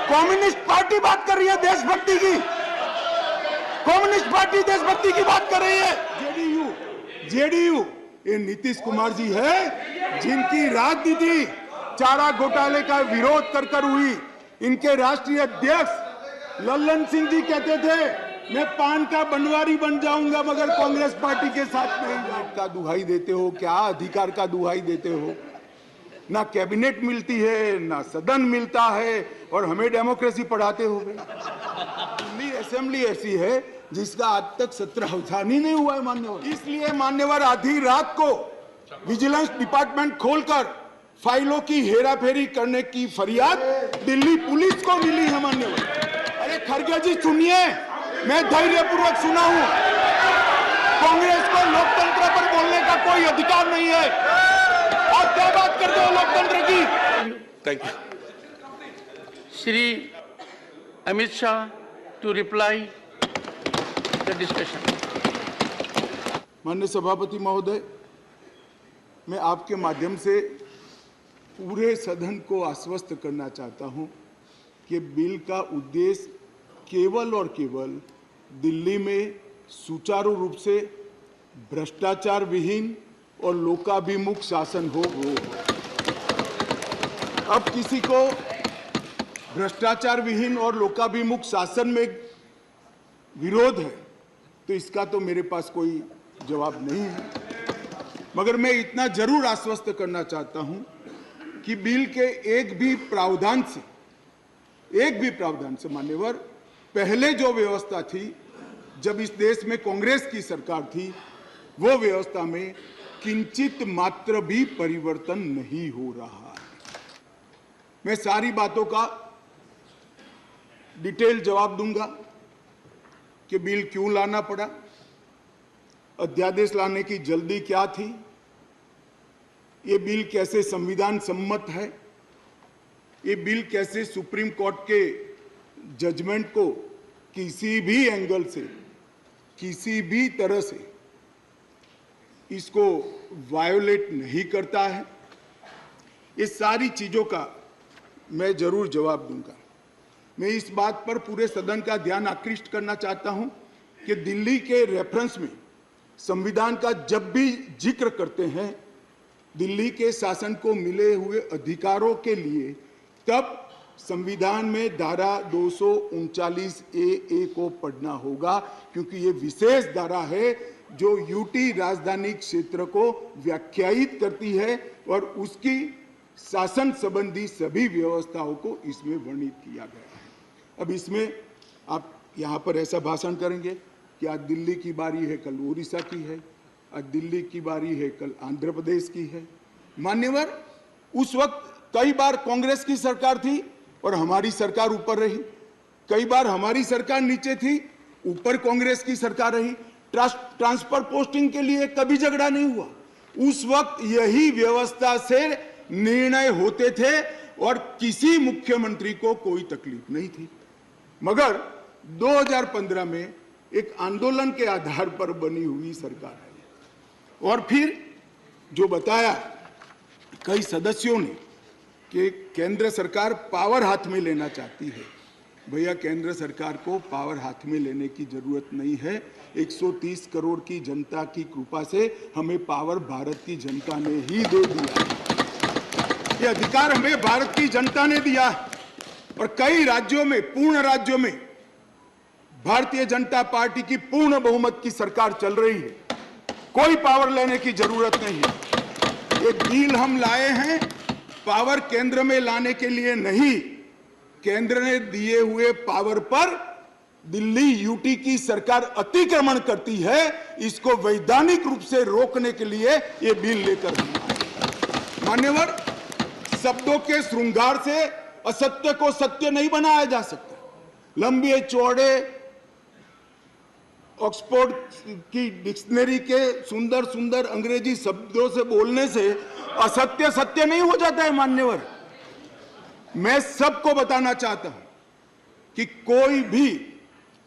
Communist party बात कर रही है देशभक्ति की, कम्युनिस्ट पार्टी देशभक्ति की बात कर रही है। जेडीयू ये नीतीश कुमार जी है जिनकी राजनीति चारा घोटाले का विरोध कर कर हुई। इनके राष्ट्रीय अध्यक्ष लल्लन सिंह जी कहते थे मैं पान का बनवारी बन जाऊंगा मगर कांग्रेस पार्टी के साथ नहीं। का दुहाई देते हो, क्या अधिकार का दुहाई देते हो? ना कैबिनेट मिलती है ना सदन मिलता है और हमें डेमोक्रेसी पढ़ाते हो। दिल्ली असेंबली ऐसी है जिसका आज तक सत्र अवसान ही नहीं हुआ है मान्यवर। इसलिए मान्यवर आधी रात को विजिलेंस डिपार्टमेंट खोलकर फाइलों की हेराफेरी करने की फरियाद दिल्ली पुलिस को मिली है मान्यवर। अरे खड़गे जी सुनिए, मैं धैर्यपूर्वक सुना हूं। कांग्रेस को लोकतंत्र पर बोलने का कोई अधिकार नहीं है। आप क्या बात करते हो लोकतंत्र की? Thank you. Shri Amit Shah to reply the discussion. माननीय सभापति महोदय, मैं आपके माध्यम से पूरे सदन को आश्वस्त करना चाहता हूं कि बिल का उद्देश्य केवल और केवल दिल्ली में सुचारू रूप से भ्रष्टाचार विहीन और लोकाभिमुख शासन हो। अब किसी को भ्रष्टाचार विहीन और लोकाभिमुख शासन में विरोध है तो इसका तो मेरे पास कोई जवाब नहीं है, मगर मैं इतना जरूर आश्वस्त करना चाहता हूं कि बिल के एक भी प्रावधान से मान्यवर पहले जो व्यवस्था थी जब इस देश में कांग्रेस की सरकार थी वो व्यवस्था में किंचित मात्र भी परिवर्तन नहीं हो रहा है। मैं सारी बातों का डिटेल जवाब दूंगा कि बिल क्यों लाना पड़ा, अध्यादेश लाने की जल्दी क्या थी, ये बिल कैसे संविधान सम्मत है, ये बिल कैसे सुप्रीम कोर्ट के जजमेंट को किसी भी एंगल से किसी भी तरह से इसको वायोलेट नहीं करता है। ये सारी चीजों का मैं जरूर जवाब दूंगा। मैं इस बात पर पूरे सदन का ध्यान आकृष्ट करना चाहता हूं कि दिल्ली के रेफरेंस में संविधान का जब भी जिक्र करते हैं दिल्ली के शासन को मिले हुए अधिकारों के लिए, तब संविधान में धारा 239 ए को पढ़ना होगा, क्योंकि ये विशेष धारा है जो यूटी राजधानी क्षेत्र को व्याख्यायित करती है और उसकी शासन संबंधी सभी व्यवस्थाओं को इसमें वर्णित किया गया है। अब इसमें आप यहाँ पर ऐसा भाषण करेंगे कि आज दिल्ली की बारी है, कल उड़ीसा की है, आज दिल्ली की बारी है, कल आंध्र प्रदेश की है। मान्यवर, उस वक्त कई बार कांग्रेस की सरकार थी और हमारी सरकार ऊपर रही, कई बार हमारी सरकार नीचे थी, ऊपर कांग्रेस की सरकार रही। ट्रांसफर पोस्टिंग के लिए कभी झगड़ा नहीं हुआ। उस वक्त यही व्यवस्था से निर्णय होते थे और किसी मुख्यमंत्री को कोई तकलीफ नहीं थी। मगर 2015 में एक आंदोलन के आधार पर बनी हुई सरकार है और फिर जो बताया कई सदस्यों ने कि केंद्र सरकार पावर हाथ में लेना चाहती है। भैया, केंद्र सरकार को पावर हाथ में लेने की जरूरत नहीं है। 130 करोड़ की जनता की कृपा से हमें पावर भारत की जनता ने ही दे दिया। ये अधिकार हमें भारत की जनता ने दिया और कई राज्यों में, पूर्ण राज्यों में भारतीय जनता पार्टी की पूर्ण बहुमत की सरकार चल रही है। कोई पावर लेने की जरूरत नहीं है। एक बिल हम लाए हैं पावर केंद्र में लाने के लिए नहीं, केंद्र ने दिए हुए पावर पर दिल्ली यूटी की सरकार अतिक्रमण करती है, इसको वैधानिक रूप से रोकने के लिए यह बिल लेकर मान्यवर, शब्दों के श्रृंगार से असत्य को सत्य नहीं बनाया जा सकता। लंबे चौड़े ऑक्सफोर्ड की डिक्शनरी के सुंदर सुंदर अंग्रेजी शब्दों से बोलने से असत्य सत्य नहीं हो जाता है मान्यवर। मैं सबको बताना चाहता हूं कि कोई भी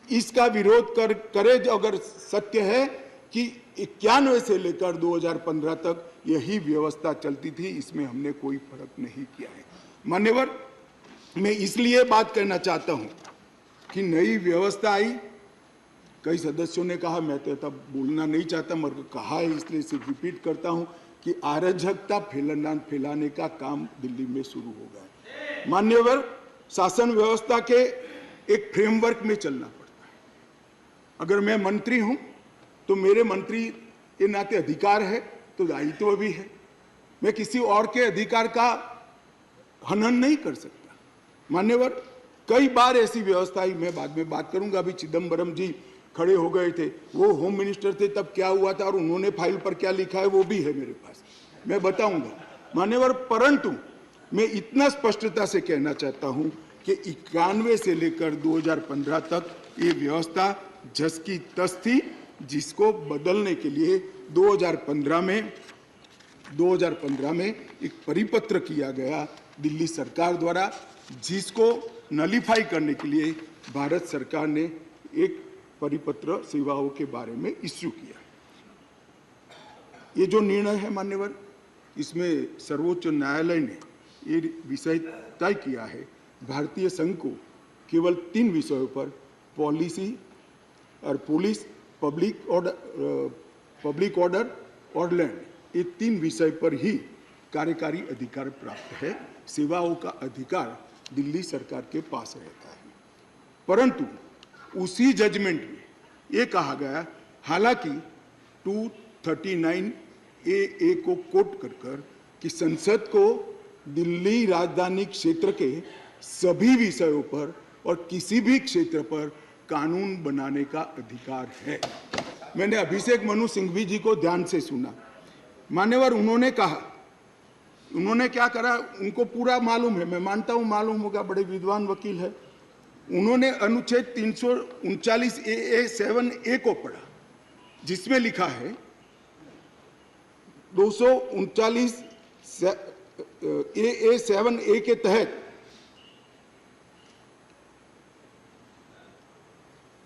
इसका विरोध करे अगर सत्य है कि 91 से लेकर 2015 तक यही व्यवस्था चलती थी, इसमें हमने कोई फर्क नहीं किया है। मान्यवर, मैं इसलिए बात करना चाहता हूं कि नई व्यवस्था आई, कई सदस्यों ने कहा, मैं तो तब बोलना नहीं चाहता मगर कहा है इसलिए सिर्फ रिपीट करता हूं कि अराजकता फैलाने का काम दिल्ली में शुरू हो गया है। मान्यवर, शासन व्यवस्था के एक फ्रेमवर्क में चलना पड़ता है। अगर मैं मंत्री हूं तो मेरे मंत्री के नाते अधिकार है तो दायित्व भी है। मैं किसी और के अधिकार का हनन नहीं कर सकता। मान्यवर, कई बार ऐसी व्यवस्था आई, मैं बाद में बात करूंगा। अभी चिदम्बरम जी खड़े हो गए थे, वो होम मिनिस्टर थे, तब क्या हुआ था और उन्होंने फाइल पर क्या लिखा है वो भी है मेरे पास, मैं बताऊंगा। मान्यवर, परंतु मैं इतना स्पष्टता से कहना चाहता हूं कि 91 से लेकर 2015 तक ये व्यवस्था जस की तस थी, जिसको बदलने के लिए 2015 में एक परिपत्र किया गया दिल्ली सरकार द्वारा, जिसको नलीफाई करने के लिए भारत सरकार ने एक परिपत्र सेवाओं के बारे में इश्यू किया। ये जो निर्णय है मान्यवर, इसमें सर्वोच्च न्यायालय ने ये विषय तय किया है, भारतीय संघ को केवल 3 विषयों पर पॉलिसी और पुलिस, पब्लिक ऑर्डर और लैंड, ये 3 विषय पर ही कार्यकारी अधिकार प्राप्त है। सेवाओं का अधिकार दिल्ली सरकार के पास रहता है। परंतु उसी जजमेंट में ये कहा गया, हालांकि 239A को कोट कर कि संसद को दिल्ली राजधानी क्षेत्र के सभी विषयों पर और किसी भी क्षेत्र पर कानून बनाने का अधिकार है। मैंने अभिषेक मनु सिंघवी जी को ध्यान से सुना। मान्यवर, उन्होंने कहा, उन्होंने क्या करा उनको पूरा मालूम है, मैं मानता हूं मालूम होगा, बड़े विद्वान वकील है। उन्होंने अनुच्छेद 339A7A को पढ़ा, जिसमें लिखा है 239AA7A के तहत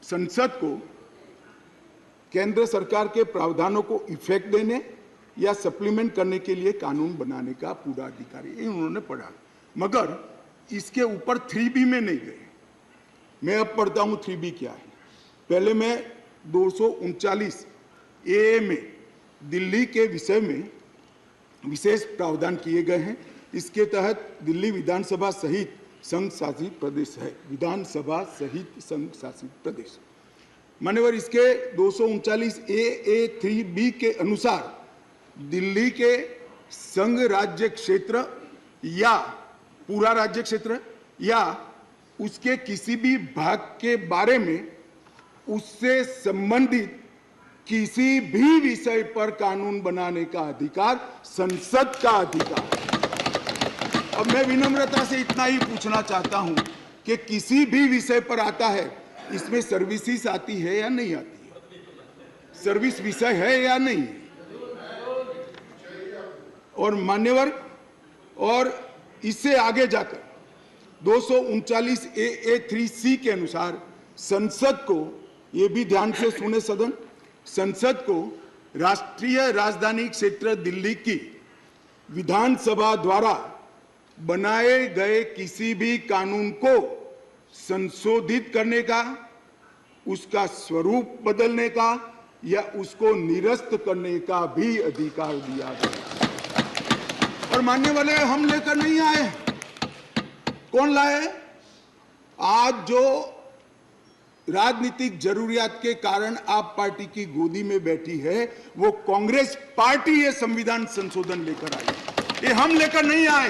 संसद को केंद्र सरकार के प्रावधानों को इफेक्ट देने या सप्लीमेंट करने के लिए कानून बनाने का पूरा अधिकार है। उन्होंने पढ़ा, मगर इसके ऊपर 3B में नहीं गए। मैं अब पढ़ता हूं 3B क्या है। पहले मैं 239A में दिल्ली के विषय में विशेष प्रावधान किए गए हैं। इसके तहत दिल्ली विधानसभा सहित संघ शासित प्रदेश है, विधानसभा सहित संघ शासित प्रदेश। मान्यवर, इसके 239AA3B के अनुसार दिल्ली के संघ राज्य क्षेत्र या पूरा राज्य क्षेत्र या उसके किसी भी भाग के बारे में उससे संबंधित किसी भी विषय पर कानून बनाने का अधिकार संसद का अधिकार है। अब मैं विनम्रता से इतना ही पूछना चाहता हूं कि किसी भी विषय पर आता है, इसमें सर्विसेज आती है या नहीं आती है? सर्विस विषय है या नहीं? और मान्यवर, और इससे आगे जाकर 239AA3C के अनुसार संसद को, यह भी ध्यान से सुने सदन, संसद को राष्ट्रीय राजधानी क्षेत्र दिल्ली की विधानसभा द्वारा बनाए गए किसी भी कानून को संशोधित करने का, उसका स्वरूप बदलने का या उसको निरस्त करने का भी अधिकार दिया गया। और मानने वाले हम लेकर नहीं आए, कौन लाए? आज जो राजनीतिक जरूरियात के कारण आप पार्टी की गोदी में बैठी है, वो कांग्रेस पार्टी ये संविधान संशोधन लेकर आई, ये हम लेकर नहीं आए।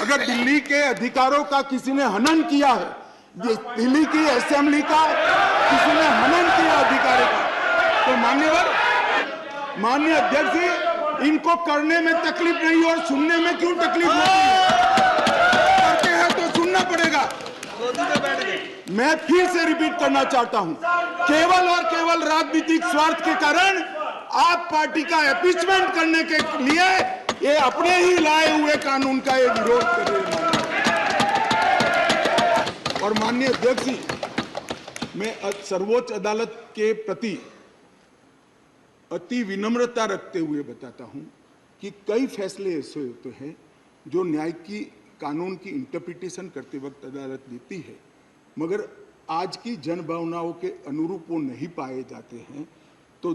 अगर दिल्ली के अधिकारों का किसी ने हनन किया है, दिल्ली की असेंबली का किसी ने हनन किया अधिकारों का, तो माननीय अध्यक्ष जी, इनको करने में तकलीफ नहीं और सुनने में क्यों तकलीफ होती है? करते हैं तो सुनना पड़ेगा। मैं फिर से रिपीट करना चाहता हूं, केवल और केवल राजनीतिक स्वार्थ के कारण आप पार्टी का एपीचमेंट करने के लिए ये अपने ही लाए हुए कानून का ये विरोध कर रहे हैं। और माननीय अध्यक्ष जी, मैं सर्वोच्च अदालत के प्रति अति विनम्रता रखते हुए बताता हूं कि कई फैसले ऐसे होते हैं जो न्याय की कानून की इंटरप्रिटेशन करते वक्त अदालत देती है, मगर आज की जन भावनाओं के अनुरूप वो नहीं पाए जाते हैं, तो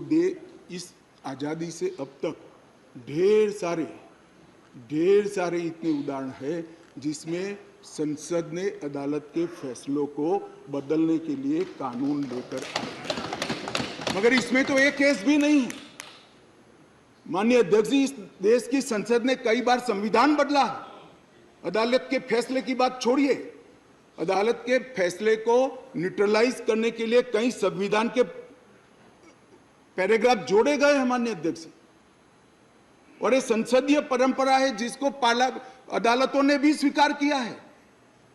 इस आज़ादी से अब तक ढेर सारे इतने उदाहरण हैं जिसमें संसद ने अदालत के फैसलों को बदलने के लिए कानून लेकर आए, मगर इसमें तो एक केस भी नहीं है। माननीय अध्यक्ष जी, इस देश की संसद ने कई बार संविधान बदला है। अदालत के फैसले की बात छोड़िए, अदालत के फैसले को न्यूट्रलाइज करने के लिए कई संविधान के पैराग्राफ जोड़े गए हैं माननीय अध्यक्ष, और ये संसदीय परंपरा है जिसको अदालतों ने भी स्वीकार किया है।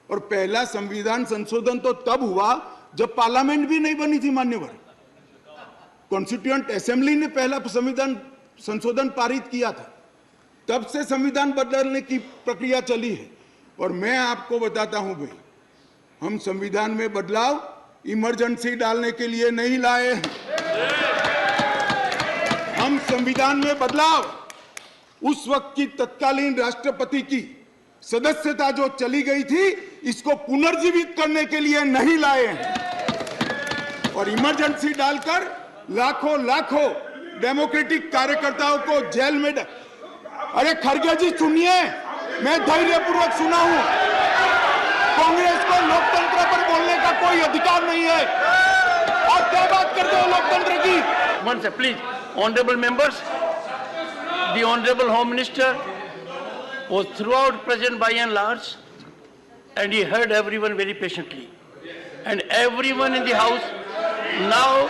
और पहला संविधान संशोधन तो तब हुआ जब पार्लियामेंट भी नहीं बनी थी मान्यवर। कॉन्स्टिट्यूएंट असेंबली ने पहला संविधान संशोधन पारित किया था, तब से संविधान बदलने की प्रक्रिया चली है। और मैं आपको बताता हूं भाई, हम संविधान में बदलाव इमरजेंसी डालने के लिए नहीं लाए हैं। हम संविधान में बदलाव उस वक्त की तत्कालीन राष्ट्रपति की सदस्यता जो चली गई थी, इसको पुनर्जीवित करने के लिए नहीं लाए हैं। और इमरजेंसी डालकर लाखों डेमोक्रेटिक कार्यकर्ताओं को जेल में अरे खड़गे जी सुनिए, मैं धैर्यपूर्वक सुना हूं। कांग्रेस को लोकतंत्र पर बोलने का कोई अधिकार नहीं है। आप क्या बात करते हो लोकतंत्र की? One second, please. Honorable members, the Honorable Home Minister was throughout present by and large, and he heard everyone very patiently. And everyone in the House, now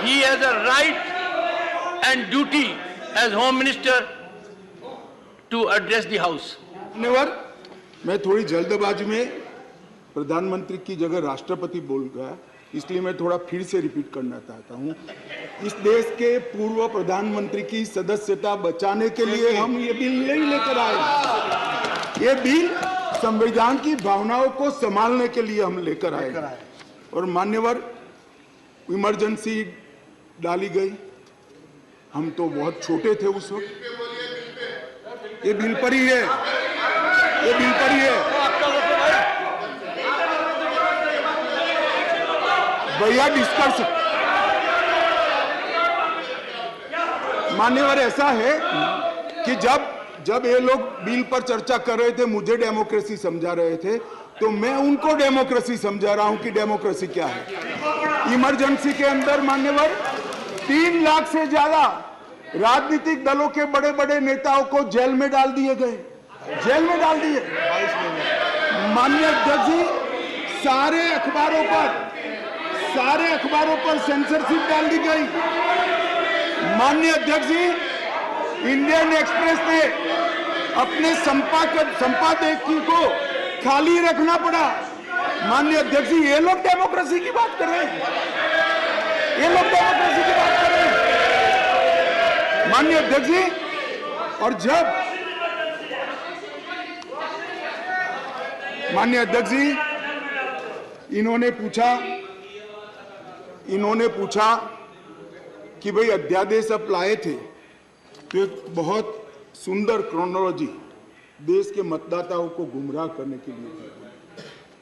he has a right and duty as Home Minister to address the House. धन्यवाद। मैं थोड़ी जल्दबाजी में प्रधानमंत्री की जगह राष्ट्रपति बोल गया, इसलिए मैं थोड़ा फिर से रिपीट करना चाहता हूं। इस देश के पूर्व प्रधानमंत्री की सदस्यता बचाने के लिए हम ये बिल नहीं लेकर आए। ये बिल संविधान की भावनाओं को संभालने के लिए हम लेकर आए। और मान्यवर, इमरजेंसी डाली गई, हम तो बहुत छोटे थे उस वक्त। ये बिल पर ही है, ये बिल पर ही है। भैया डिस्कस, मान्यवर ऐसा है कि जब ये लोग बिल पर चर्चा कर रहे थे, मुझे डेमोक्रेसी समझा रहे थे, तो मैं उनको डेमोक्रेसी समझा रहा हूं कि डेमोक्रेसी क्या है। इमरजेंसी के अंदर मान्यवर 3 लाख से ज्यादा राजनीतिक दलों के बड़े बड़े नेताओं को जेल में डाल दिए गए, जेल में डाल दिए। माननीय अध्यक्ष जी, सारे अखबारों पर सेंसरशिप डाल दी गई। माननीय अध्यक्ष जी, इंडियन एक्सप्रेस ने अपने संपादकीय को खाली रखना पड़ा। माननीय अध्यक्ष जी, ये लोग डेमोक्रेसी की बात कर रहे हैं, ये लोग डेमोक्रेसी की बात कर रहे हैं। माननीय अध्यक्ष जी, और जब माननीय अध्यक्ष जी इन्होंने पूछा कि भाई अध्यादेश अब लाए थे, तो एक बहुत सुंदर क्रोनोलॉजी देश के मतदाताओं को गुमराह करने के लिए।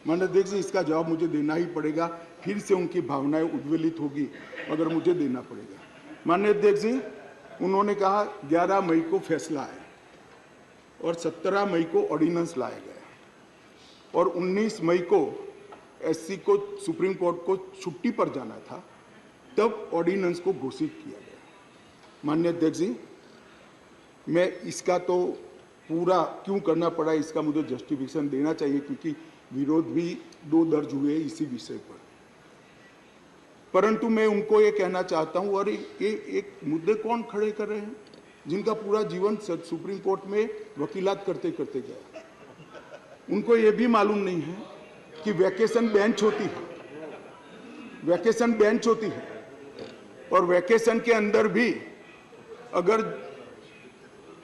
माननीय अध्यक्ष जी, इसका जवाब मुझे देना ही पड़ेगा, फिर से उनकी भावनाएं उद्वेलित होगी अगर मुझे देना पड़ेगा। माननीय अध्यक्ष जी, उन्होंने कहा 11 मई को फैसला है और 17 मई को ऑर्डिनेंस लाया गया और 19 मई को एससी को सुप्रीम कोर्ट को छुट्टी पर जाना था, तब ऑर्डिनेंस को घोषित किया गया। माननीय अध्यक्ष जी, मैं इसका तो पूरा क्यों करना पड़ा, इसका मुझे जस्टिफिकेशन देना चाहिए, क्योंकि विरोध भी 2 दर्ज हुए इसी विषय पर। परंतु मैं उनको ये कहना चाहता हूँ, और ये एक मुद्दे कौन खड़े कर रहे हैं जिनका पूरा जीवन सुप्रीम कोर्ट में वकीलात करते करते गया। उनको ये भी मालूम नहीं है कि वैकेशन बेंच होती है, वैकेशन बेंच होती है, और वैकेशन के अंदर भी अगर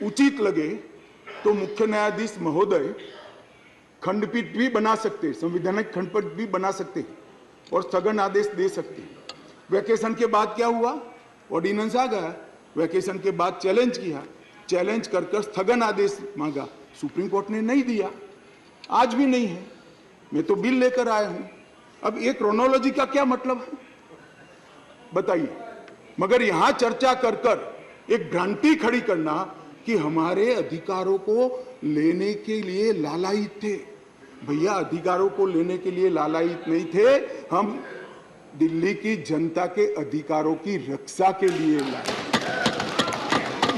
उचित लगे तो मुख्य न्यायाधीश महोदय खंडपीठ भी बना सकते हैं, संवैधानिक खंडपीठ भी बना सकते हैं और स्थगन आदेश दे सकते हैं। वैकेशन के बाद क्या हुआ, ऑर्डिनेंस आ गया, वैकेशन के बाद चैलेंज किया, चैलेंज कर स्थगन आदेश मांगा, सुप्रीम कोर्ट ने नहीं दिया, आज भी नहीं है। मैं तो बिल लेकर आया हूं। अब ये क्रोनोलॉजी का क्या मतलब है बताइए? मगर यहां चर्चा कर कर एक भ्रांति खड़ी करना कि हमारे अधिकारों को लेने के लिए लालायित थे। भैया, अधिकारों को लेने के लिए लालायित नहीं थे, हम दिल्ली की जनता के अधिकारों की रक्षा के लिए लाए।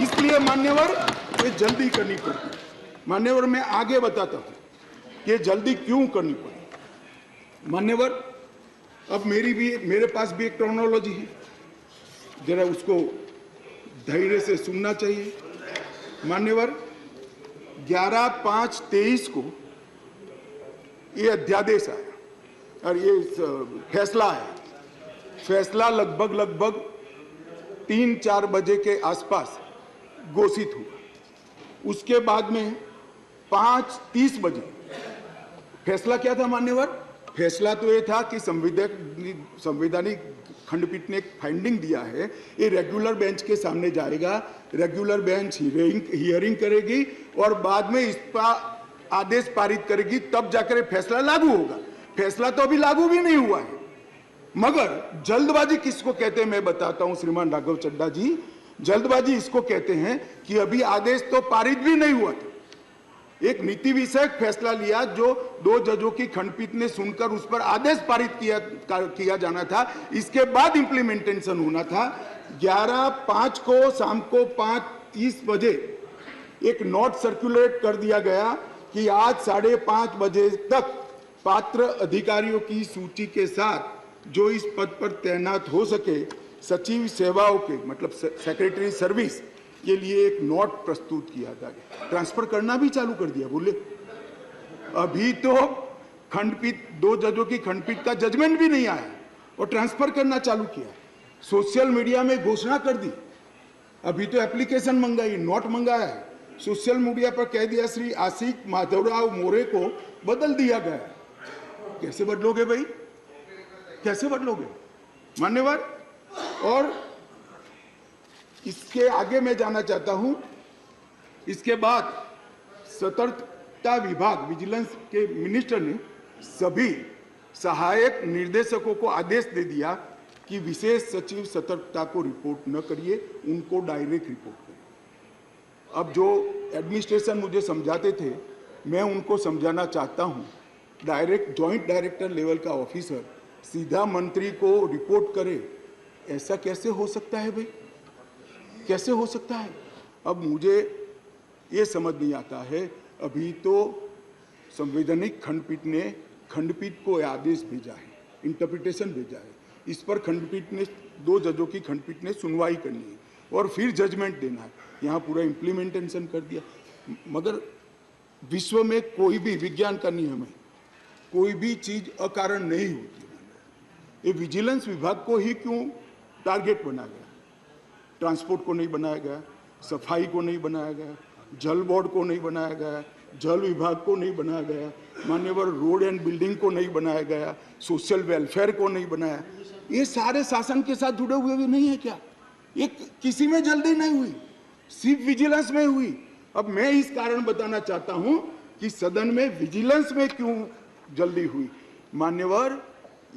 इसलिए मान्यवर, ये जल्दी करनी पड़ती। मान्यवर, मैं आगे बताता हूं कि जल्दी क्यों करनी पड़ी। मान्यवर, अब मेरे पास भी एक क्रोनोलॉजी है, जरा उसको धैर्य से सुनना चाहिए। मान्यवर, 11/5/23 को ये अध्यादेश आया और ये फैसला आया। फैसला लगभग 3-4 बजे के आसपास घोषित हुआ। उसके बाद में 5:30 बजे फैसला क्या था मान्यवर? फैसला तो ये था कि संवैधानिक खंडपीठ ने एक फाइंडिंग दिया है, ये रेगुलर बेंच के सामने जाएगा, रेगुलर बेंच हियरिंग करेगी और बाद में इस पर आदेश पारित करेगी, तब जाकर फैसला लागू होगा। फैसला तो अभी लागू भी नहीं हुआ है। मगर जल्दबाजी किसको कहते हैं मैं बताता हूं श्रीमान राघव चड्ढा जी। जल्दबाजी इसको कहते हैं कि अभी आदेश तो पारित भी नहीं हुआ था, एक नीति विषयक फैसला लिया जो 2 जजों की खंडपीठ ने सुनकर उस पर आदेश पारित किया जाना था, इसके बाद इंप्लीमेंटेशन होना था। 11/5 को शाम को 5:30 बजे एक नोट सर्कुलेट कर दिया गया कि आज 5:30 बजे तक पात्र अधिकारियों की सूची के साथ जो इस पद पर तैनात हो सके, सचिव सेवाओं के मतलब सेक्रेटरी सर्विस के लिए एक नोट प्रस्तुत किया गया। ट्रांसफर करना भी चालू कर दिया। बोले अभी तो खंडपीठ 2 जजों की खंडपीठ का जजमेंट भी नहीं आया और ट्रांसफर करना चालू किया। सोशल मीडिया में घोषणा कर दी, अभी तो एप्लीकेशन मंगाई, नोट मंगाया है, सोशल मीडिया पर कह दिया श्री आशिक माधवराव मोरे को बदल दिया गया। कैसे बदलोगे भाई, कैसे बदलोगे मान्यवर? और इसके आगे मैं जाना चाहता हूं। इसके बाद सतर्कता विभाग विजिलेंस के मिनिस्टर ने सभी सहायक निर्देशकों को आदेश दे दिया कि विशेष सचिव सतर्कता को रिपोर्ट न करिए, उनको डायरेक्ट रिपोर्ट करिए। अब जो एडमिनिस्ट्रेशन मुझे समझाते थे, मैं उनको समझाना चाहता हूं, डायरेक्ट जॉइंट डायरेक्टर लेवल का ऑफिसर सीधा मंत्री को रिपोर्ट करे, ऐसा कैसे हो सकता है भाई? कैसे हो सकता है? अब मुझे ये समझ नहीं आता है। अभी तो संवैधानिक खंडपीठ को आदेश भेजा है, इंटरप्रिटेशन भेजा है, इस पर खंडपीठ ने 2 जजों की खंडपीठ ने सुनवाई करनी है और फिर जजमेंट देना है। यहाँ पूरा इम्प्लीमेंटेशन कर दिया। मगर विश्व में कोई भी विज्ञान का नियम है, कोई भी चीज अकारण नहीं होती। ये विजिलेंस विभाग को ही क्यों टारगेट बनाया गया? ट्रांसपोर्ट को नहीं बनाया गया, सफाई को नहीं बनाया गया, जल बोर्ड को नहीं बनाया गया, जल विभाग को नहीं बनाया गया, मान्यवर रोड एंड बिल्डिंग को नहीं बनाया गया, सोशल वेलफेयर को नहीं बनाया। ये सारे शासन के साथ जुड़े हुए भी नहीं है क्या? ये किसी में जल्दी नहीं हुई, सिर्फ विजिलेंस में हुई। अब मैं इस कारण बताना चाहता हूं कि सदन में विजिलेंस में क्यों जल्दी हुई। मान्यवर,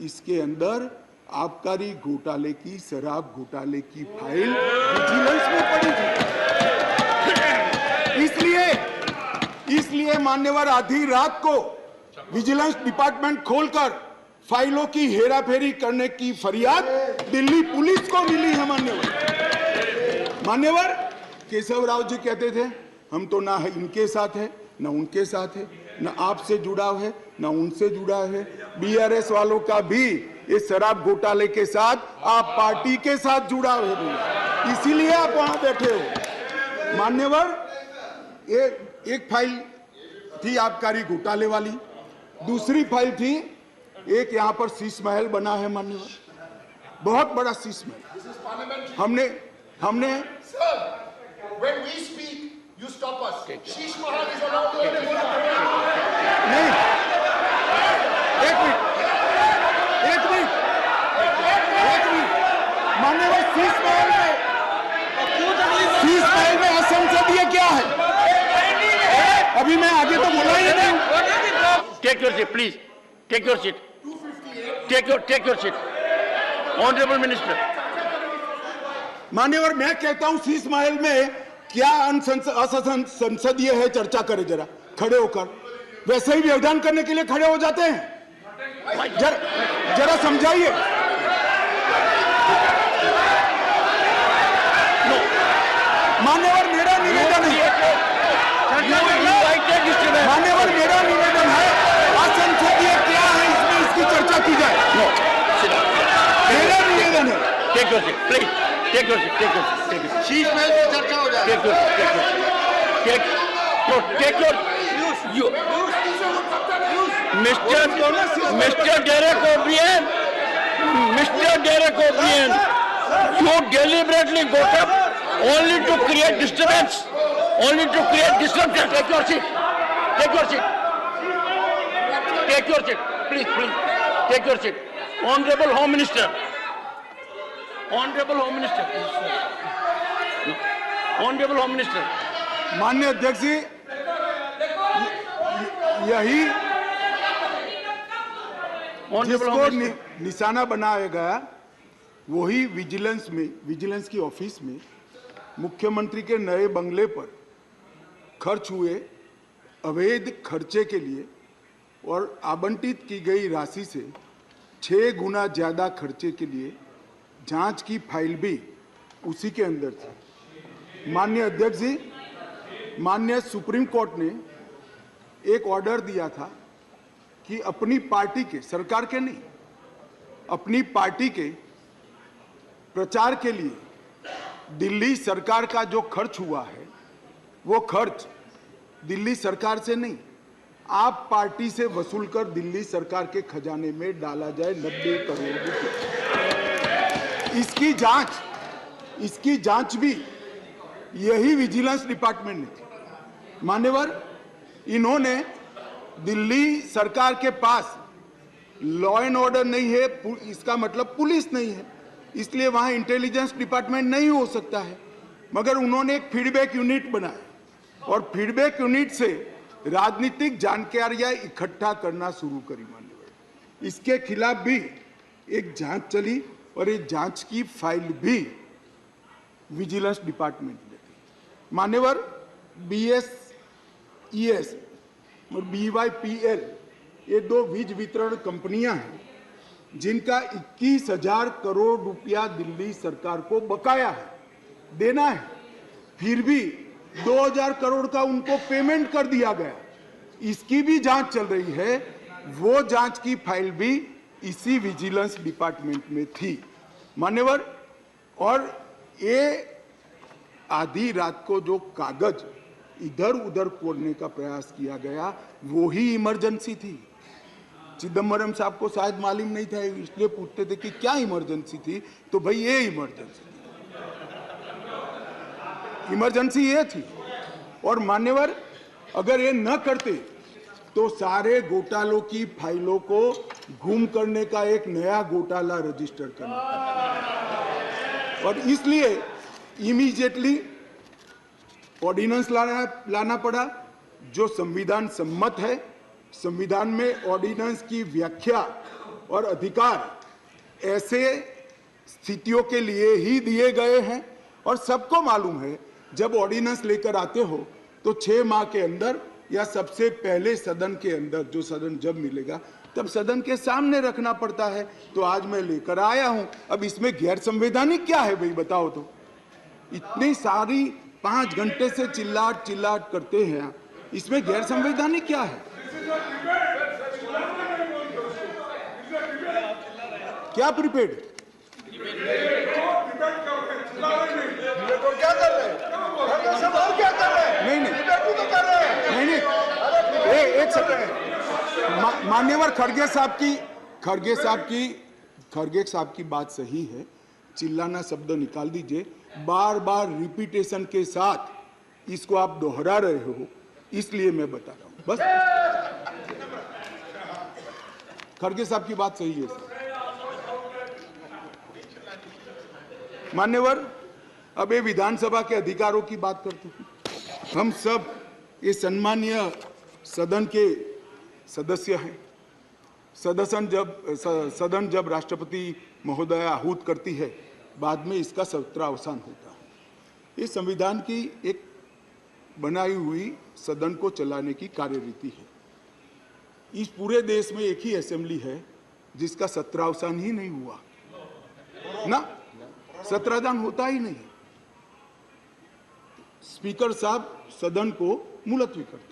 इसके अंदर आबकारी घोटाले की, शराब घोटाले की फाइल विजिलेंस में पड़ी थी। इसलिए मान्यवर आधी रात को विजिलेंस डिपार्टमेंट खोलकर फाइलों की हेराफेरी करने की फरियाद दिल्ली पुलिस को मिली है। मान्यवर केशव राव जी कहते थे, हम तो ना इनके साथ है ना उनके साथ है, ना आपसे जुड़ाव है ना उनसे जुड़ा है। बीआरएस वालों का भी इस शराब घोटाले के साथ आप पार्टी के साथ जुड़ा है, इसीलिए आप वहां बैठे हो। मान्यवर, एक फाइल थी आबकारी घोटाले वाली, दूसरी फाइल थी एक यहां पर शीश महल बना है मान्यवर, बहुत बड़ा शीश महल। हमने When we speak, you stop us. Sheesh Mahal is allowed to नहीं, एक मिनट मान्यवर, शीश महल में असंसदीय क्या है? अभी Take your seat, please. Take your seat. Take your seat. Honorable Minister. मान्यवर, मैं कहता हूं शीश महल में क्या असंसदीय है, चर्चा करें जरा खड़े होकर। वैसे ही व्यवधान करने के लिए खड़े हो जाते हैं, जरा समझाइए। मान्यवर, मेरा निवेदन है, मान्यवर मेरा निवेदन है, असंसदीय क्या है इसमें इसकी चर्चा की जाए। मेरा निवेदन है। Take your seat, please. Take your seat. Sheesh Mahal पे चर्चा हो जाए। Take your you. Mr. Derek O'Brien, you deliberately got up only to create disturbance. Take your seat. Please. Take your seat. Honorable Home Minister. Honorable Home Minister. माननीय अध्यक्ष जी, यही जिसको निशाना बनाया गया वही विजिलेंस की ऑफिस में मुख्यमंत्री के नए बंगले पर खर्च हुए अवैध खर्चे के लिए और आवंटित की गई राशि से 6 गुना ज्यादा खर्चे के लिए जांच की फाइल भी उसी के अंदर थी। माननीय अध्यक्ष जी, माननीय सुप्रीम कोर्ट ने एक ऑर्डर दिया था कि अपनी पार्टी के, सरकार के नहीं, अपनी पार्टी के प्रचार के लिए दिल्ली सरकार का जो खर्च हुआ है वो खर्च दिल्ली सरकार से नहीं, आप पार्टी से वसूल कर दिल्ली सरकार के खजाने में डाला जाए 90 करोड़ रुपए। इसकी जांच भी यही विजिलेंस डिपार्टमेंट ने की। मान्यवर, इन्होंने दिल्ली सरकार के पास लॉ एंड ऑर्डर नहीं है, इसका मतलब पुलिस नहीं है, इसलिए वहां इंटेलिजेंस डिपार्टमेंट नहीं हो सकता है, मगर उन्होंने एक फीडबैक यूनिट बनाया और फीडबैक यूनिट से राजनीतिक जानकारियां इकट्ठा करना शुरू करी। मान्यवर, इसके खिलाफ भी एक जांच चली और ये जांच की फाइल भी विजिलेंस डिपार्टमेंट ने दी। मान्यवर, BSES और BYPL ये 2 वीज वितरण कंपनियां हैं जिनका 21,000 करोड़ रुपया दिल्ली सरकार को बकाया है, देना है, फिर भी 2,000 करोड़ का उनको पेमेंट कर दिया गया। इसकी भी जांच चल रही है, वो जांच की फाइल भी इसी विजिलेंस डिपार्टमेंट में थी। मान्यवर, और ये आधी रात को जो कागज इधर उधर कोड़ने का प्रयास किया गया वो ही इमरजेंसी थी। चिदम्बरम साहब को शायद मालूम नहीं था, इसलिए पूछते थे कि क्या इमरजेंसी थी, तो भाई ये इमरजेंसी ये थी। और मान्यवर, अगर ये न करते तो सारे घोटालों की फाइलों को गुम करने का एक नया घोटाला रजिस्टर करना पड़ा और इसलिए इमीडिएटली ऑर्डिनेंस लाना पड़ा जो संविधान सम्मत है। संविधान में ऑर्डिनेंस की व्याख्या और अधिकार ऐसे स्थितियों के लिए ही दिए गए हैं और सबको मालूम है जब ऑर्डिनेंस लेकर आते हो तो 6 माह के अंदर या सबसे पहले सदन के अंदर, जो सदन जब मिलेगा तब सदन के सामने रखना पड़ता है। तो आज मैं लेकर आया हूं। अब इसमें गैर संवैधानिक क्या है भाई, बताओ तो। इतनी सारी 5 घंटे से चिल्लाट करते हैं, इसमें गैर संवैधानिक क्या है? क्या प्रीपेड नहीं, एक सेकंड। मान्यवर, खड़गे साहब की बात सही है, चिल्लाना शब्द निकाल दीजिए। बार बार रिपीटेशन के साथ इसको आप दोहरा रहे हो, इसलिए मैं बता रहा हूं बस। खड़गे साहब की बात सही है सर। मान्यवर, अब ये विधानसभा के अधिकारों की बात करते हैं। हम सब ये सम्मानीय सदन के सदस्य हैं। सदन जब राष्ट्रपति महोदया आहूत करती है, बाद में इसका सत्रावसान होता है। ये संविधान की एक बनाई हुई सदन को चलाने की कार्यरीति है। इस पूरे देश में एक ही असेंबली है जिसका सत्रावसान ही नहीं हुआ ना, सत्रावसान होता ही नहीं। स्पीकर साहब सदन को मुलतवी करते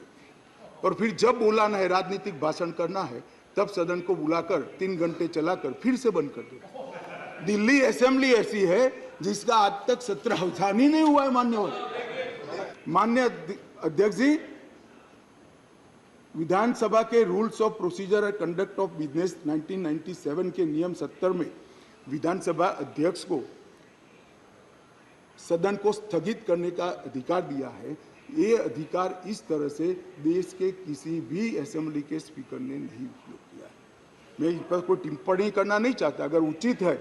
और फिर जब बोलाना है, राजनीतिक भाषण करना है, तब सदन को बुलाकर 3 घंटे चलाकर फिर से बंद कर देते। दिल्ली असेंबली ऐसी है जिसका आज तक सत्रावसान ही नहीं हुआ है। माननीय अध्यक्ष जी, विधानसभा के rules of procedure and conduct of business 1997 के नियम 70 में विधानसभा अध्यक्ष को सदन को स्थगित करने का अधिकार दिया है। ये अधिकार इस तरह से देश के किसी भी असेंबली के स्पीकर ने नहीं उपयोग किया है। मैं इस पर कोई टिप्पणी करना नहीं चाहता। अगर उचित है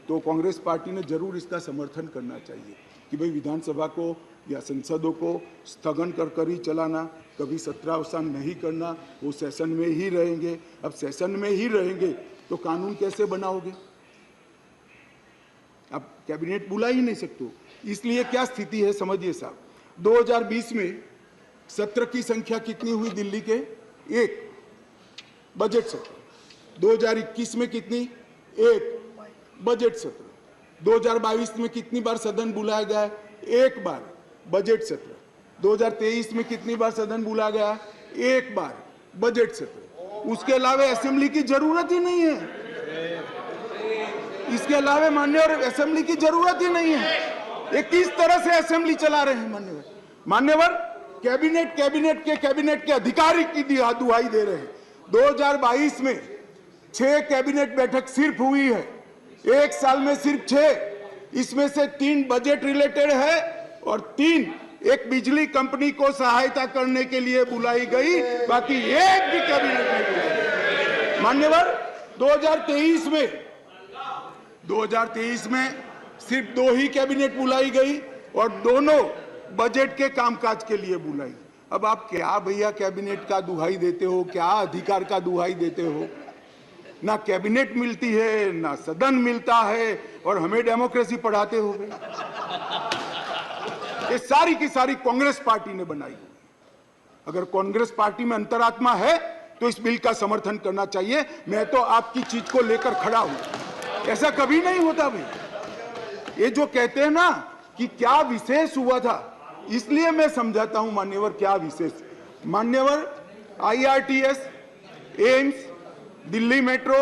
तो कांग्रेस पार्टी ने जरूर इसका समर्थन करना चाहिए कि भाई विधानसभा को या संसदों को स्थगन कर ही चलाना, कभी सत्रावसान नहीं करना, वो सेशन में ही रहेंगे। अब सेशन में ही रहेंगे तो कानून कैसे बनाओगे? अब कैबिनेट बुला ही नहीं सकते। इसलिए क्या स्थिति है समझिए साहब। 2020 में सत्र की संख्या कितनी हुई दिल्ली के? 1 बजट सत्र। 2021 में कितनी? 1 बजट सत्र। 2022 में कितनी बार सदन बुलाया गया? 1 बार बजट सत्र। 2023 में कितनी बार सदन बुलाया गया? 1 बार बजट सत्र। उसके अलावा असेंबली की जरूरत ही नहीं है। इसके अलावा मान्यवर असेंबली की जरूरत ही नहीं है। ये किस तरह से असेंबली चला रहे हैं मान्यवर? कैबिनेट के अधिकारी की दुहाई दे रहे हैं। 2022 में 6 कैबिनेट बैठक सिर्फ हुई है, 1 साल में सिर्फ 6। इसमें से 3 बजट रिलेटेड है और 3 एक बिजली कंपनी को सहायता करने के लिए बुलाई गई, बाकी एक भी कैबिनेट नहीं बुलाई। मान्यवर 2023 में सिर्फ 2 ही कैबिनेट बुलाई गई और दोनों बजट के कामकाज के लिए बुलाई। अब आप क्या भैया कैबिनेट का दुहाई देते हो, क्या अधिकार का दुहाई देते हो? ना कैबिनेट मिलती है, ना सदन मिलता है, और हमें डेमोक्रेसी पढ़ाते हो। ये सारी की सारी कांग्रेस पार्टी ने बनाई। अगर कांग्रेस पार्टी में अंतरात्मा है तो इस बिल का समर्थन करना चाहिए। मैं तो आपकी चीज को लेकर खड़ा हूं। ऐसा कभी नहीं होता भाई। ये जो कहते हैं ना कि क्या विशेष हुआ था, इसलिए मैं समझाता हूं मान्यवर क्या विशेष। मान्यवर IRTS, AIIMS, Delhi metro,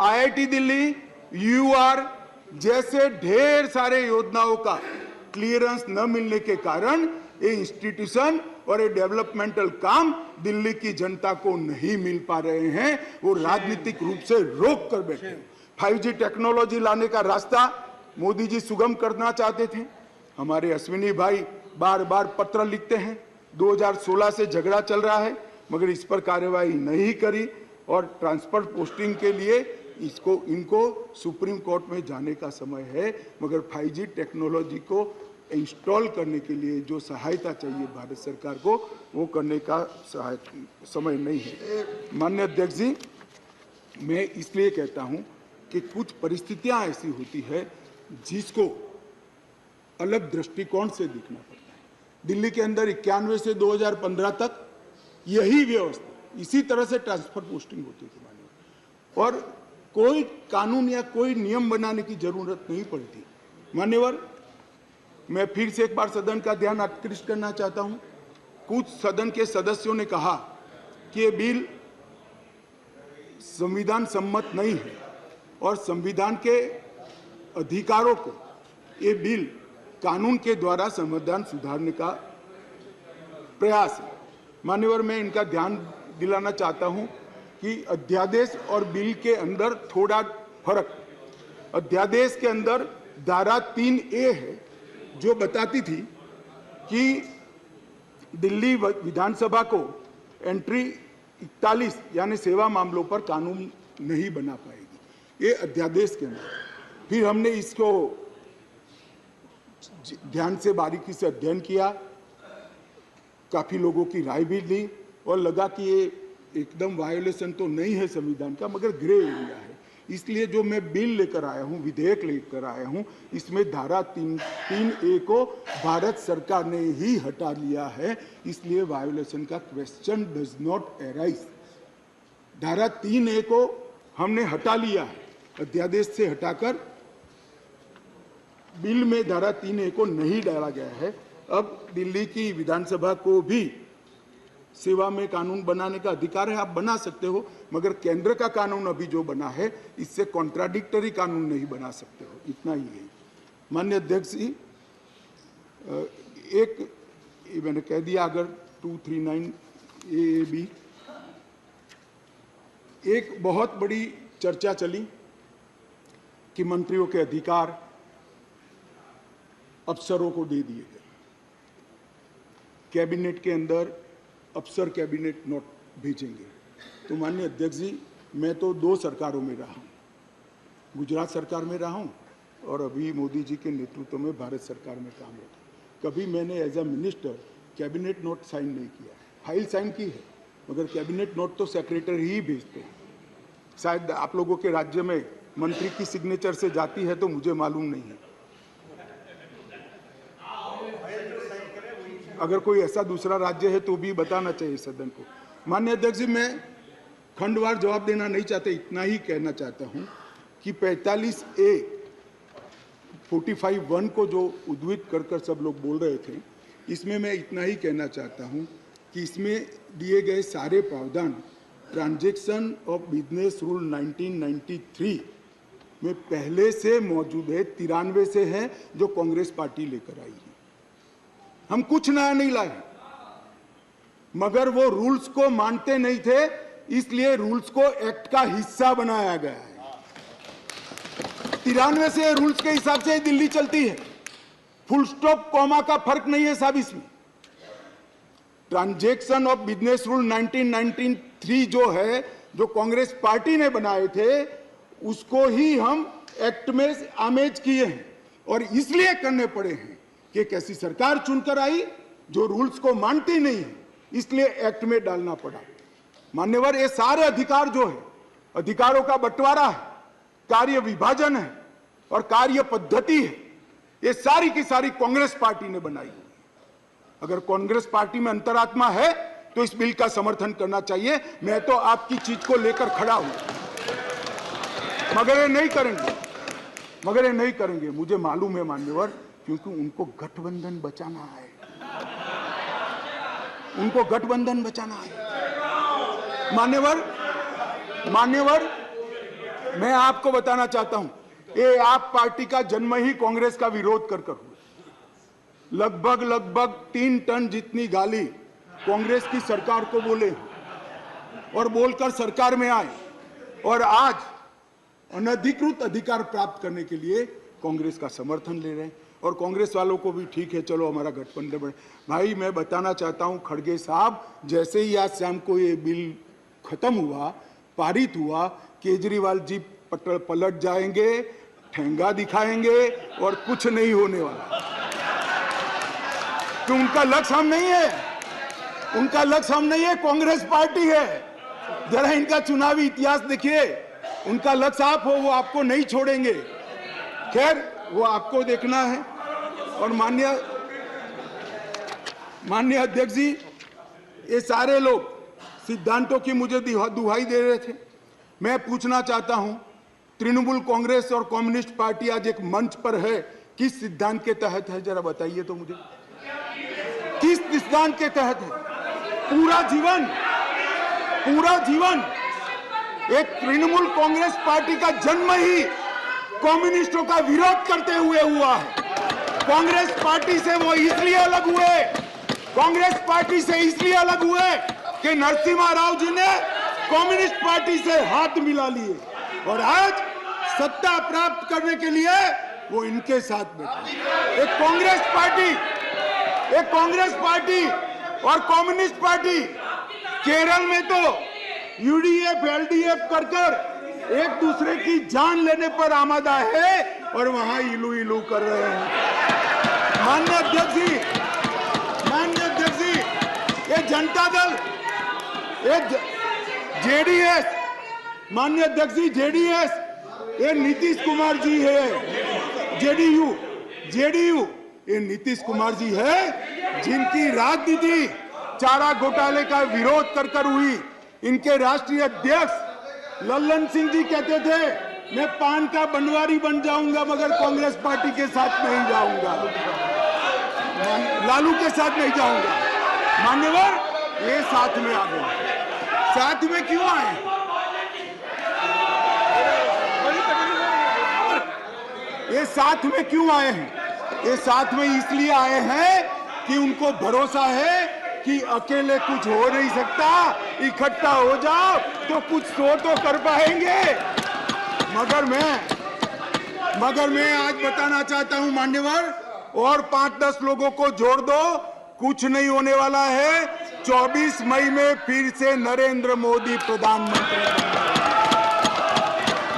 IIT Delhi, UR जैसे ढेर सारे योजनाओं का क्लियरेंस न मिलने के कारण ये इंस्टीट्यूशन और ये डेवलपमेंटल काम दिल्ली की जनता को नहीं मिल पा रहे हैं। वो राजनीतिक रूप से रोक कर बैठे हैं। 5G टेक्नोलॉजी लाने का रास्ता मोदी जी सुगम करना चाहते थे। हमारे अश्विनी भाई बार बार पत्र लिखते हैं। 2016 से झगड़ा चल रहा है मगर इस पर कार्यवाही नहीं करी और ट्रांसफर पोस्टिंग के लिए इनको सुप्रीम कोर्ट में जाने का समय है। मगर 5G टेक्नोलॉजी को इंस्टॉल करने के लिए जो सहायता चाहिए भारत सरकार को, वो करने का समय नहीं है। माननीय अध्यक्ष जी, मैं इसलिए कहता हूं कि कुछ परिस्थितियां ऐसी होती है जिसको अलग दृष्टिकोण से देखना पड़ता है। दिल्ली के अंदर 91 से 2015 तक यही व्यवस्था, इसी तरह से ट्रांसफर पोस्टिंग होती थी मान्यवर, और कोई कानून या कोई नियम बनाने की जरूरत नहीं पड़ती। मान्यवर, मैं फिर से एक बार सदन का ध्यान आकृष्ट करना चाहता हूं। कुछ सदन के सदस्यों ने कहा कि ये बिल संविधान सम्मत नहीं है और संविधान के अधिकारों को ये बिल कानून के द्वारा संविधान सुधारने का प्रयास है। मान्यवर, मैं इनका ध्यान दिलाना चाहता हूं कि अध्यादेश और बिल के अंदर थोड़ा फर्क। अध्यादेश के अंदर धारा 3A है जो बताती थी कि दिल्ली विधानसभा को एंट्री 41 यानी सेवा मामलों पर कानून नहीं बना पाएगी, ये अध्यादेश के अंदर। फिर हमने इसको ध्यान से बारीकी से अध्ययन किया, काफी लोगों की राय भी ली और लगा कि ये एकदम वायोलेशन तो नहीं है संविधान का, मगर ग्रे एरिया है। इसलिए जो मैं बिल लेकर आया हूं, विधेयक लेकर आया हूं, इसमें धारा 3(a) को भारत सरकार ने ही हटा लिया है, इसलिए वायोलेशन का क्वेश्चन डज नॉट अराइज। धारा 3(a) को हमने हटा लिया है, अध्यादेश से हटाकर बिल में धारा 3(a) को नहीं डाला गया है। अब दिल्ली की विधानसभा को भी सेवा में कानून बनाने का अधिकार है, आप बना सकते हो, मगर केंद्र का कानून अभी जो बना है इससे कॉन्ट्राडिक्टरी कानून नहीं बना सकते हो, इतना ही है। माननीय अध्यक्ष जी, एक मैंने कह दिया, अगर 239(a)(b) एक बहुत बड़ी चर्चा चली कि मंत्रियों के अधिकार अफसरों को दे दिए गए, कैबिनेट के अंदर अफसर कैबिनेट नोट भेजेंगे। तो माननीय अध्यक्ष जी, मैं तो 2 सरकारों में रहा हूँ, गुजरात सरकार में रहा हूँ और अभी मोदी जी के नेतृत्व में भारत सरकार में काम किया। कभी मैंने as a minister cabinet note sign नहीं किया, फाइल साइन की है, मगर कैबिनेट नोट तो सेक्रेटरी ही भेजते हैं। शायद आप लोगों के राज्य में मंत्री की सिग्नेचर से जाती है तो मुझे मालूम नहीं है। अगर कोई ऐसा दूसरा राज्य है तो भी बताना चाहिए सदन को। माननीय अध्यक्ष जी, मैं खंडवार जवाब देना नहीं चाहता, इतना ही कहना चाहता हूं कि 45(a) 45(1) को जो उद्धृत कर सब लोग बोल रहे थे, इसमें मैं इतना ही कहना चाहता हूं कि इसमें दिए गए सारे प्रावधान ट्रांजैक्शन ऑफ बिजनेस रूल 1993 में पहले से मौजूद है, 93 से है, जो कांग्रेस पार्टी लेकर आई है। हम कुछ नया नहीं लाए, मगर वो रूल्स को मानते नहीं थे, इसलिए रूल्स को एक्ट का हिस्सा बनाया गया है। 93 से रूल्स के हिसाब से दिल्ली चलती है, फुल स्टॉप कॉमा का फर्क नहीं है साहब इसमें। ट्रांजैक्शन ऑफ बिजनेस रूल 1993 जो है, जो कांग्रेस पार्टी ने बनाए थे, उसको ही हम एक्ट में आमेज किए हैं और इसलिए करने पड़े हैं कि एक ऐसी सरकार चुनकर आई जो रूल्स को मानती नहीं है, इसलिए एक्ट में डालना पड़ा। मान्यवर, ये सारे अधिकार जो है, अधिकारों का बंटवारा है, कार्य विभाजन है और कार्य पद्धति है, ये सारी की सारी कांग्रेस पार्टी ने बनाई है। अगर कांग्रेस पार्टी में अंतरात्मा है तो इस बिल का समर्थन करना चाहिए। मैं तो आपकी चीज को लेकर खड़ा हूं, मगर ये नहीं करेंगे, मुझे मालूम है मान्यवर, क्योंकि उनको गठबंधन बचाना है, मान्यवर, मैं आपको बताना चाहता हूं, ये आप पार्टी का जन्म ही कांग्रेस का विरोध कर हुआ। लगभग 3 टन जितनी गाली कांग्रेस की सरकार को बोले और बोलकर सरकार में आए, और आज अनधिकृत अधिकार प्राप्त करने के लिए कांग्रेस का समर्थन ले रहे हैं। और कांग्रेस वालों को भी ठीक है, चलो हमारा गठबंधन बने। भाई, मैं बताना चाहता हूं खड़गे साहब, जैसे ही आज शाम को ये बिल खत्म हुआ, पारित हुआ, केजरीवाल जी पलट जाएंगे, ठेंगा दिखाएंगे और कुछ नहीं होने वाला। तो उनका लक्ष्य हम नहीं है, कांग्रेस पार्टी है। जरा इनका चुनावी इतिहास देखिए, उनका लक्ष्य आप हो, वो आपको नहीं छोड़ेंगे। खैर, वो आपको देखना है। और माननीय अध्यक्ष जी, ये सारे लोग सिद्धांतों की मुझे दुहाई दे रहे थे। मैं पूछना चाहता हूं, तृणमूल कांग्रेस और कम्युनिस्ट पार्टी आज एक मंच पर है, किस सिद्धांत के तहत है? जरा बताइए तो मुझे, किस सिद्धांत के तहत है? पूरा जीवन एक तृणमूल कांग्रेस पार्टी का जन्म ही कम्युनिस्टों का विरोध करते हुए हुआ है। कांग्रेस पार्टी से वो इसलिए अलग हुए कि नरसिम्हा राव जी ने कम्युनिस्ट पार्टी से हाथ मिला लिए और आज सत्ता प्राप्त करने के लिए वो इनके साथ बैठे। एक कांग्रेस पार्टी और कम्युनिस्ट पार्टी केरल में तो यूडीएफ एलडीएफ कर एक दूसरे की जान लेने पर आमादा है और वहां इलू कर रहे हैं। माननीय अध्यक्ष जी, ये जनता दल जेडीएस, माननीय अध्यक्ष जी, जेडीएस ये नीतीश कुमार जी है, जेडीयू ये नीतीश कुमार जी है, जिनकी राजनीति चारा घोटाले का विरोध कर कर हुई। इनके राष्ट्रीय अध्यक्ष लल्लन सिंह जी कहते थे मैं पान का बनवारी बन जाऊंगा मगर कांग्रेस पार्टी के साथ नहीं जाऊंगा, लालू के साथ नहीं जाऊंगा। मान्यवर ये साथ में आ गए। साथ में क्यों आए? ये साथ में क्यों आए हैं? ये साथ में इसलिए आए हैं कि उनको भरोसा है कि अकेले कुछ हो नहीं सकता, इकट्ठा हो जाओ तो कुछ तो कर पाएंगे। मगर मैं आज बताना चाहता हूं मान्यवर, और 5-10 लोगों को जोड़ दो, कुछ नहीं होने वाला है। 24 मई में फिर से नरेंद्र मोदी प्रधानमंत्री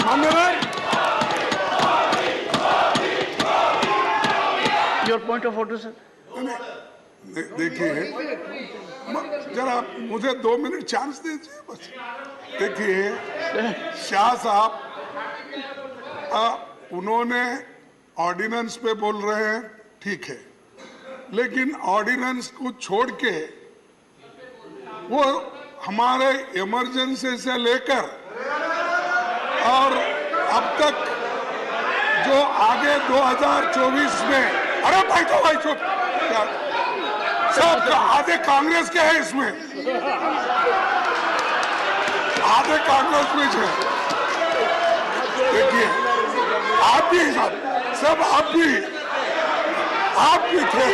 मान्यवर। Your point of order sir. देखिए जरा मुझे 2 मिनट चांस दीजिए बस। देखिए शाह साहब उन्होंने ऑर्डिनेंस पे बोल रहे हैं, ठीक है, लेकिन ऑर्डिनेंस को छोड़ के वो हमारे इमरजेंसी से लेकर और अब तक जो आगे 2024 में, अरे भाई तो भाई चुप, सब आधे कांग्रेस के हैं इसमें, आधे कांग्रेस में है। देखिए आप भी सब आप भी थे।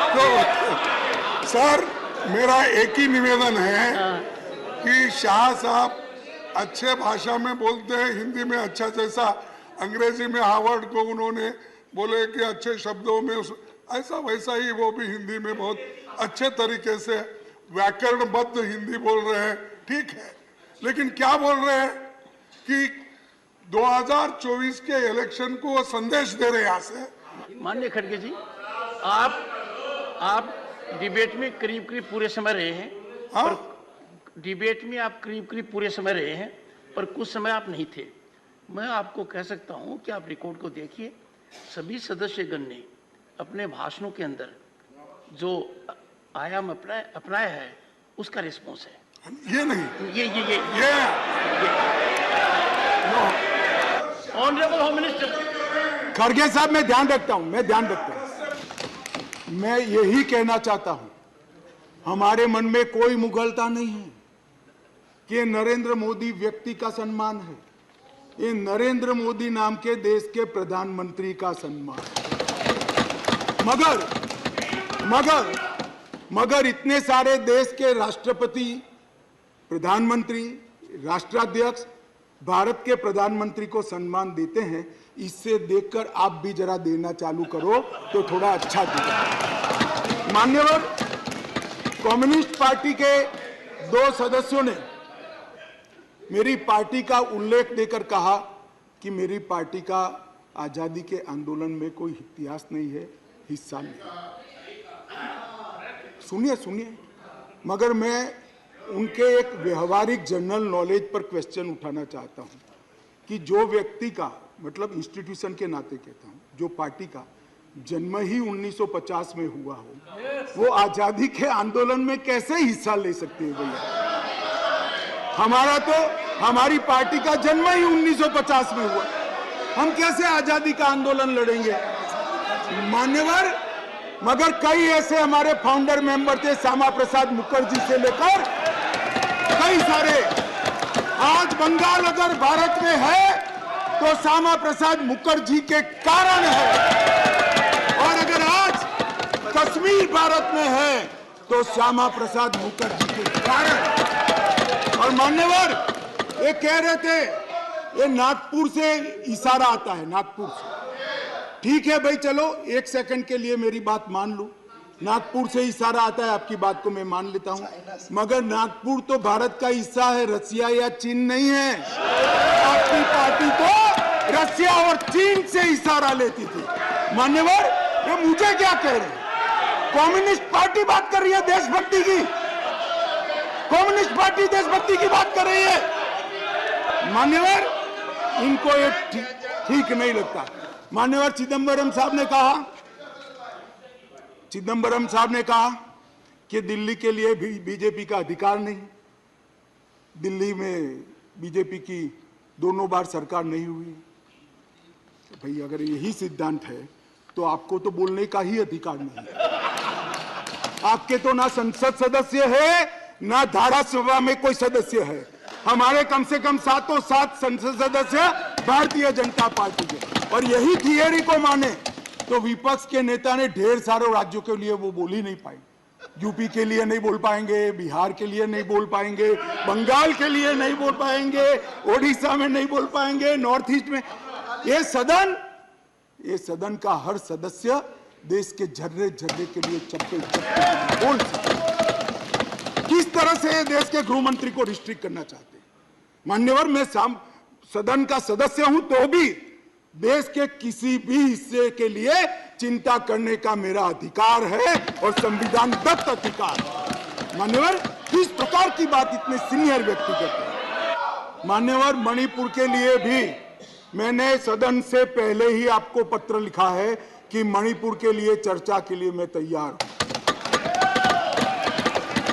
तो सर मेरा एक ही निवेदन है कि शाह साहब अच्छे भाषा में बोलते हैं, हिंदी में अच्छा, जैसा अंग्रेजी में हार्वर्ड को उन्होंने बोले कि अच्छे शब्दों में, ऐसा वैसा ही वो भी हिंदी में बहुत अच्छे तरीके से व्याकरणबद्ध हिंदी बोल रहे हैं, ठीक है। लेकिन क्या बोल रहे हैं कि 2024 के इलेक्शन को वो संदेश दे रहे हैं यहाँ से। माननीय खड़गे जी, आप डिबेट में करीब पूरे समय रहे हैं। हाँ? डिबेट में आप करीब पूरे समय रहे हैं, पर कुछ समय आप नहीं थे। मैं आपको कह सकता हूं कि आप रिकॉर्ड को देखिए, सभी सदस्यगण ने अपने भाषणों के अंदर जो आयाम अपनाया है उसका रिस्पॉन्स है। ये नहीं, ये ऑनरेबल होम मिनिस्टर। खड़गे साहब मैं ध्यान रखता हूं, मैं यही कहना चाहता हूं, हमारे मन में कोई मुगलता नहीं है कि नरेंद्र मोदी व्यक्ति का सम्मान है, ये नरेंद्र मोदी नाम के देश के प्रधानमंत्री का सम्मान। मगर इतने सारे देश के राष्ट्रपति, प्रधानमंत्री, राष्ट्राध्यक्ष भारत के प्रधानमंत्री को सम्मान देते हैं, इससे देखकर आप भी जरा देना चालू करो तो थोड़ा अच्छा दिखेगा। मान्यवर, कम्युनिस्ट पार्टी के 2 सदस्यों ने मेरी पार्टी का उल्लेख देकर कहा कि मेरी पार्टी का आजादी के आंदोलन में कोई इतिहास नहीं है, हिस्सा नहीं। सुनिए, मगर मैं उनके एक व्यवहारिक जनरल नॉलेज पर क्वेश्चन उठाना चाहता हूं कि जो व्यक्ति का, मतलब इंस्टीट्यूशन के नाते कहता हूं, जो पार्टी का जन्म ही 1950 में हुआ हो, वो आजादी के आंदोलन में कैसे हिस्सा ले सकते हैं भैया? हमारी पार्टी का जन्म ही 1950 में हुआ, हम कैसे आजादी का आंदोलन लड़ेंगे? मान्यवर, मगर कई ऐसे हमारे फाउंडर मेंबर थे, श्यामा प्रसाद मुखर्जी से लेकर कई सारे। आज बंगाल अगर भारत में है तो श्यामा प्रसाद मुखर्जी के कारण है, और अगर आज कश्मीर भारत में है तो श्यामा प्रसाद मुखर्जी के कारण। और मान्यवर, ये कह रहे थे ये नागपुर से इशारा आता है, नागपुर से। ठीक है भाई, चलो 1 सेकंड के लिए मेरी बात मान लो, नागपुर से इशारा आता है, आपकी बात को मैं मान लेता हूं, मगर नागपुर तो भारत का हिस्सा है, रसिया या चीन नहीं है। आपकी पार्टी तो रसिया और चीन से इशारा लेती थी। मान्यवर, ये मुझे क्या कह रहे हैं? कम्युनिस्ट पार्टी बात कर रही है देशभक्ति की। कम्युनिस्ट पार्टी देशभक्ति की बात कर रही है। मान्यवर, इनको ये ठीक नहीं लगता। मान्यवर चिदंबरम साहब ने कहा कि दिल्ली के लिए भी बीजेपी का अधिकार नहीं। दिल्ली में बीजेपी की दोनों बार सरकार नहीं हुई। तो भाई अगर यही सिद्धांत है तो आपको तो बोलने का ही अधिकार नहीं। आपके तो ना संसद सदस्य है ना धारासभा में कोई सदस्य है। हमारे कम से कम 7 संसद सदस्य भारतीय जनता पार्टी के, और यही थियरी को माने तो विपक्ष के नेता ने ढेर सारे राज्यों के लिए वो बोल ही नहीं पाए। यूपी के लिए नहीं बोल पाएंगे, बिहार के लिए नहीं बोल पाएंगे, बंगाल के लिए नहीं बोल पाएंगे, ओडिशा में नहीं बोल पाएंगे, नॉर्थ ईस्ट में। ये सदन का हर सदस्य देश के झर्रे झर्रे के लिए चप्पे बोल सकते। किस तरह से देश के गृह मंत्री को रिस्ट्रिक्ट करना चाहते हैं? मान्यवर, मैं सदन का सदस्य हूं तो भी देश के किसी भी हिस्से के लिए चिंता करने का मेरा अधिकार है और संविधान दत्त अधिकार। मान्यवर, किस प्रकार की बात इतने सीनियर व्यक्ति करते हैं? मान्यवर, मणिपुर के लिए भी मैंने सदन से पहले ही आपको पत्र लिखा है कि मणिपुर के लिए चर्चा के लिए मैं तैयार हूं।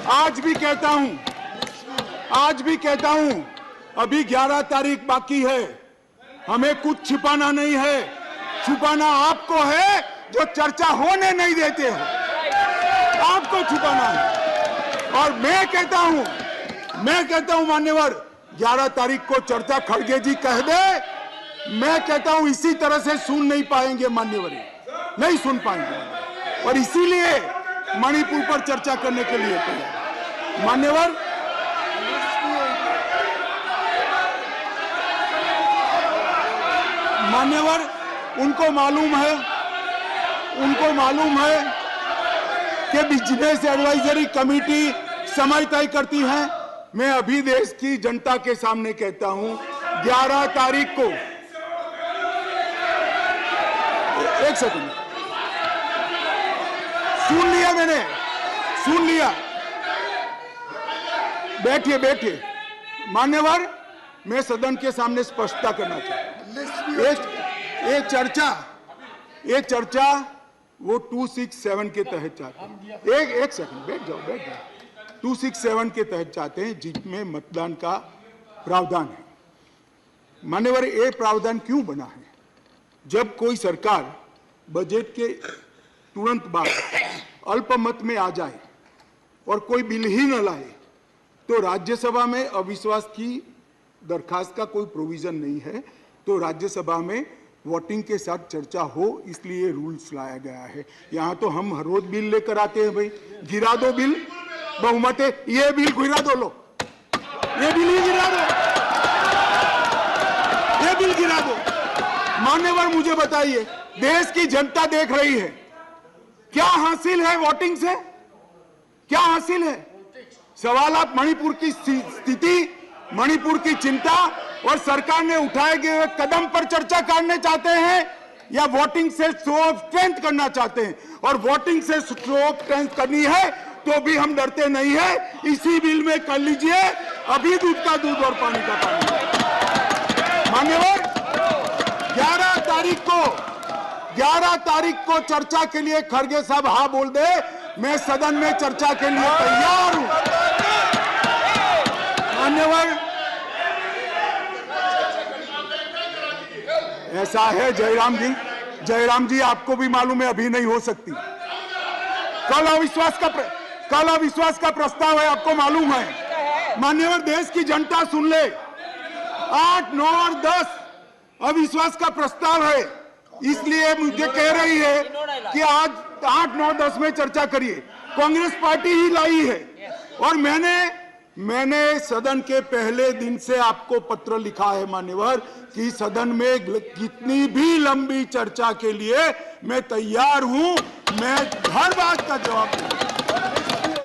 आज भी कहता हूं, अभी 11 तारीख बाकी है। हमें कुछ छिपाना नहीं है। छुपाना आपको है जो चर्चा होने नहीं देते हो। आपको छुपाना है। और मैं कहता हूं मान्यवर, 11 तारीख को चर्चा खड़गे जी कह दे, मैं कहता हूं इसी तरह से सुन नहीं पाएंगे मान्यवर, नहीं सुन पाएंगे। और इसीलिए मणिपुर पर चर्चा करने के लिए तैयार। मान्यवर, उनको मालूम है कि बिजनेस एडवाइजरी कमेटी समय तय करती है। मैं अभी देश की जनता के सामने कहता हूं, 11 तारीख को, एक सेकंड, सुन लिया। बैठिए। मान्यवर, मैं सदन के सामने स्पष्टता करना चाहता हूं। एक चर्चा वो 267 के तहत चाहते हैं। एक सेकंड, बैठ जाओ। 267 के तहत चाहते हैं, जिसमें मतदान का प्रावधान है। मान्यवर, ये प्रावधान क्यों बना है? जब कोई सरकार बजट के तुरंत बाद अल्पमत में आ जाए और कोई बिल ही न लाए तो राज्यसभा में अविश्वास की दरखास्त का कोई प्रोविजन नहीं है, तो राज्यसभा में वोटिंग के साथ चर्चा हो, इसलिए रूल्स लाया गया है। यहाँ तो हम हर रोज बिल लेकर आते हैं, भाई गिरा दो बिल, बहुमत है, ये बिल गिरा दो, लो ये बिल ही गिरा दो, ये बिल गिरा दो। मान्यवर, मुझे बताइए, देश की जनता देख रही है, क्या हासिल है वोटिंग से? क्या हासिल है? सवाल आप मणिपुर की स्थिति, मणिपुर की चिंता और सरकार ने उठाए गए कदम पर चर्चा करने चाहते हैं, या वोटिंग से शो ऑफ स्ट्रेंथ करना चाहते हैं? और वोटिंग से शो ऑफ स्ट्रेंथ करनी है तो भी हम डरते नहीं है, इसी बिल में कर लीजिए, अभी दूध का दूध और पानी का पानी। मान्यवर, 11 तारीख को चर्चा के लिए खड़गे साहब हाँ बोल दे, मैं सदन में चर्चा के लिए तैयार हूं। मान्यवर, ऐसा है जयराम जी, आपको भी मालूम है अभी नहीं हो सकती। कल अविश्वास का प्रस्ताव है, आपको मालूम है। मान्यवर, देश की जनता सुन ले, 8, 9 और 10 अविश्वास का प्रस्ताव है, इसलिए मुझे कह रही है कि आज 8, 9, 10 में चर्चा करिए। कांग्रेस पार्टी ही लाई है, और मैंने सदन के पहले दिन से आपको पत्र लिखा है मान्यवर, कि सदन में कितनी भी लंबी चर्चा के लिए मैं तैयार हूं, मैं हर बात का जवाब दूंगा।